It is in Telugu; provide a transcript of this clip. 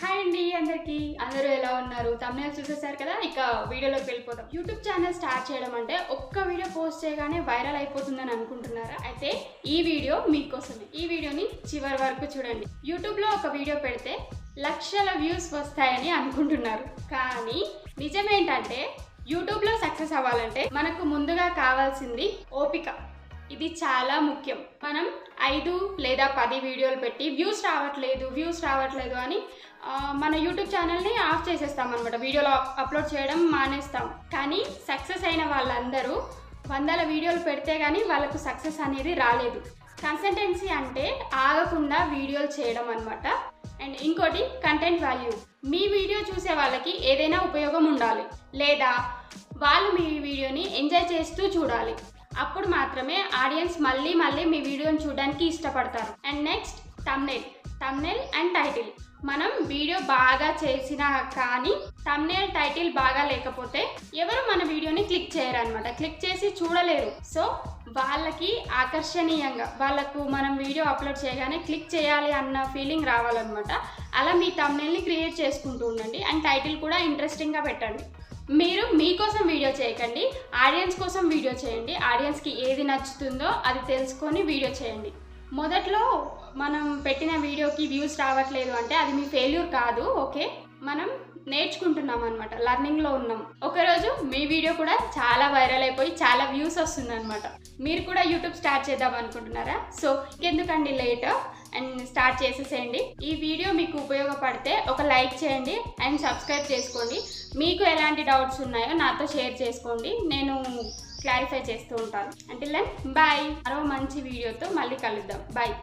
హాయ్ అండి అందరికీ అందరూ ఎలా ఉన్నారు? తమ్నెయిల్ చూసేశారు కదా, ఇక వీడియోలోకి వెళ్ళిపోతాం. యూట్యూబ్ ఛానల్ స్టార్ట్ చేయడం అంటే ఒక్క వీడియో పోస్ట్ చేయగానే వైరల్ అయిపోతుందని అనుకుంటున్నారా? అయితే ఈ వీడియో మీకోసమే. ఈ వీడియోని చివరి వరకు చూడండి. యూట్యూబ్లో ఒక వీడియో పెడితే లక్షల వ్యూస్ వస్తాయని అనుకుంటున్నారు, కానీ నిజమేంటంటే యూట్యూబ్లో సక్సెస్ అవ్వాలంటే మనకు ముందుగా కావాల్సింది ఓపిక. ఇది చాలా ముఖ్యం. మనం 5 లేదా 10 వీడియోలు పెట్టి వ్యూస్ రావట్లేదు అని మన యూట్యూబ్ ఛానల్ని ఆఫ్ చేసేస్తాం అనమాట. వీడియోలు అప్లోడ్ చేయడం మానేస్తాం. కానీ సక్సెస్ అయిన వాళ్ళందరూ 100 వీడియోలు పెడితే కానీ వాళ్ళకు సక్సెస్ అనేది రాలేదు. కన్సిస్టెన్సీ అంటే ఆగకుండా వీడియోలు చేయడం అనమాట. అండ్ ఇంకోటి కంటెంట్ వాల్యూ. మీ వీడియో చూసే వాళ్ళకి ఏదైనా ఉపయోగం ఉండాలి, లేదా వాళ్ళు మీ వీడియోని ఎంజాయ్ చేస్తూ చూడాలి. అప్పుడు మాత్రమే ఆడియన్స్ మళ్ళీ మీ వీడియోని చూడడానికి ఇష్టపడతారు. And next thumbnail and title. మనం వీడియో బాగా చేసినా కానీ తమ్నెయిల్ టైటిల్ బాగా లేకపోతే ఎవరు మన వీడియోని క్లిక్ చేయరు అనమాట. క్లిక్ చేసి చూడలేరు. సో వాళ్ళకి ఆకర్షణీయంగా వాళ్ళకు మనం వీడియో అప్లోడ్ చేయగానే క్లిక్ చేయాలి అన్న ఫీలింగ్ రావాలన్నమాట. అలా మీ తమ్నెయిల్ని క్రియేట్ చేసుకుంటూ ఉండండి. అండ్ టైటిల్ కూడా ఇంట్రెస్టింగ్గా పెట్టండి. మీరు మీకోసం వీడియో చేయకండి, ఆడియన్స్ కోసం వీడియో చేయండి. ఆడియన్స్కి ఏది నచ్చుతుందో అది తెలుసుకొని వీడియో చేయండి. మొదట్లో మనం పెట్టిన వీడియోకి వ్యూస్ రావట్లేదు అంటే అది మీ ఫెయిల్యూర్ కాదు, ఓకే. మనం నేర్చుకుంటున్నాం అనమాట, లర్నింగ్లో ఉన్నాం. ఒకరోజు మీ వీడియో కూడా చాలా వైరల్ అయిపోయి చాలా వ్యూస్ వస్తుందన్నమాట. మీరు కూడా యూట్యూబ్ స్టార్ట్ చేద్దాం అనుకుంటున్నారా? సో ఎందుకండి లేట్, అండ్ స్టార్ట్ చేసేసేయండి. ఈ వీడియో మీకు ఉపయోగపడితే ఒక లైక్ చేయండి అండ్ సబ్స్క్రైబ్ చేసుకోండి. మీకు ఎలాంటి డౌట్స్ ఉన్నాయో నాతో షేర్ చేసుకోండి, నేను క్లారిఫై చేస్తూ ఉంటాను. Until then bye. మరో మంచి వీడియోతో మళ్ళీ కలుద్దాం. బాయ్.